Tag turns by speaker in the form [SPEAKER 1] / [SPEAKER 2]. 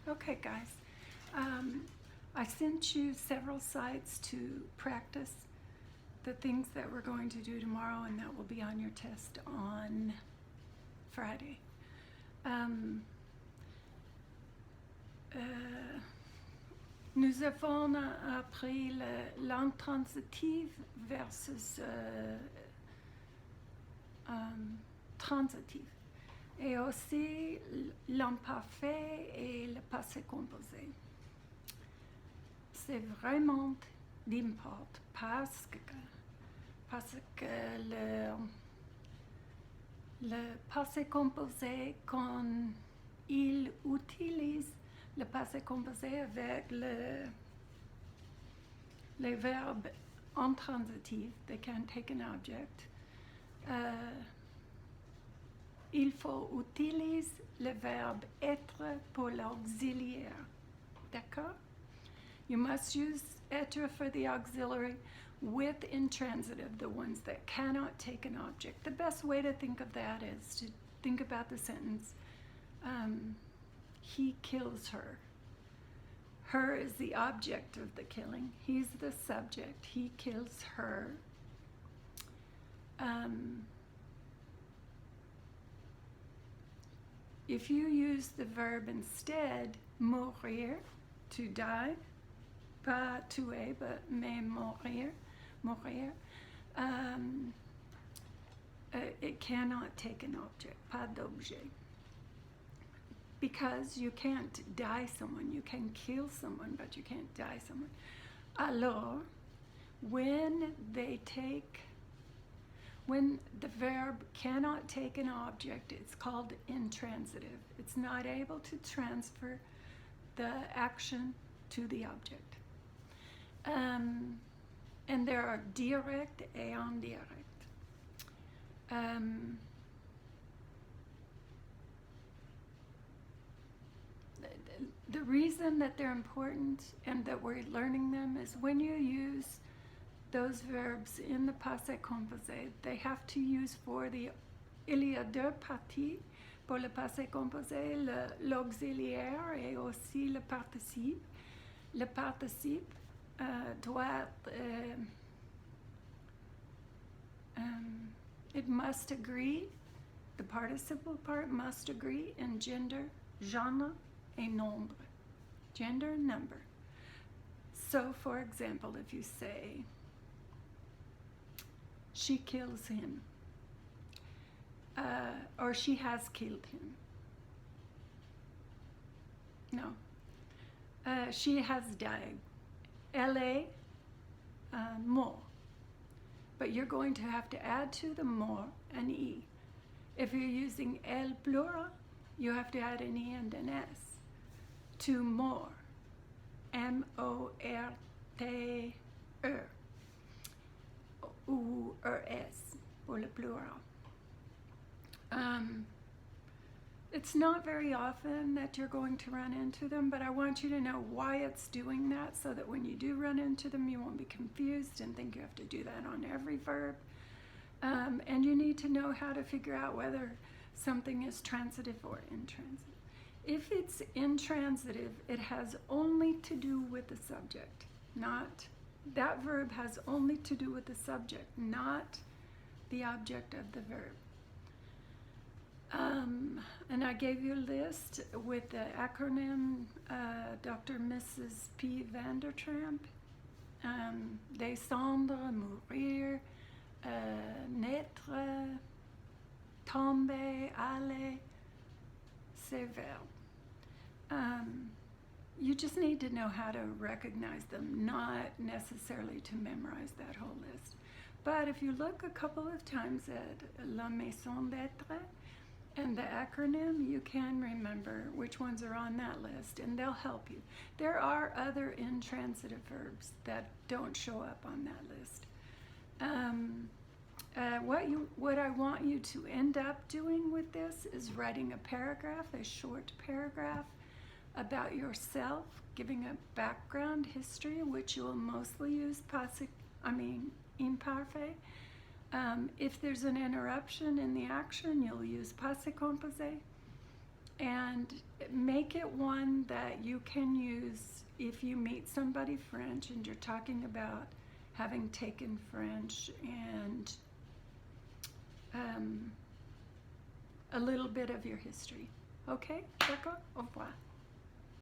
[SPEAKER 1] Okay, guys. I sent you several sites to practice the things that we're going to do tomorrow, and that will be on your test on Friday. Nous avons appris l'intransitive versus transitif, et aussi l'imparfait et le passé composé. C'est vraiment d'important parce que le passé composé, quand il utilise le passé composé avec les verbes intransitifs, they can take an object, il faut utiliser le verbe être pour l'auxiliaire. D'accord? You must use être for the auxiliary with intransitive, the ones that cannot take an object. The best way to think of that is to think about the sentence, he kills her. Her is the object of the killing. He's the subject. He kills her. If you use the verb instead, mourir, to die, pas tuer, mais mourir, it cannot take an object, pas d'objet. Because you can't die someone. You can kill someone, but you can't die someone. Alors, when the verb cannot take an object, it's called intransitive. It's not able to transfer the action to the object. And there are direct et indirect. The reason that they're important and that we're learning them is when you use those verbs in the passé composé, they have to use for the... Il y a deux parties pour le passé composé, l'auxiliaire et aussi le participe. Le participe doit être... it must agree, the participle part must agree in gender, genre, et nombre. Gender and number. So, for example, if you say, she kills him, or she has killed him. No. She has died. Elle est mort. But you're going to have to add to the mort an E. If you're using elle plural, you have to add an E and an S. To mort. M-O-R-T-E. Ou ES pour le plural. It's not very often that you're going to run into them, but I want you to know why it's doing that so that when you do run into them, you won't be confused and think you have to do that on every verb. And you need to know how to figure out whether something is transitive or intransitive. If it's intransitive, it has only to do with the subject, not... That verb has only to do with the subject, not the object of the verb. And I gave you a list with the acronym Dr. Mrs. P. Vandertramp. Descendre, mourir, naître, tomber, aller, ces verbes. You just need to know how to recognize them, not necessarily to memorize that whole list. But if you look a couple of times at la maison d'être and the acronym, you can remember which ones are on that list, and they'll help you. There are other intransitive verbs that don't show up on that list. What I want you to end up doing with this is writing a paragraph, a short paragraph, about yourself, giving a background history, which you will mostly use imparfait. If there's an interruption in the action, you'll use passé composé. and make it one that you can use if you meet somebody French and you're talking about having taken French and a little bit of your history. Okay, d'accord? Au revoir.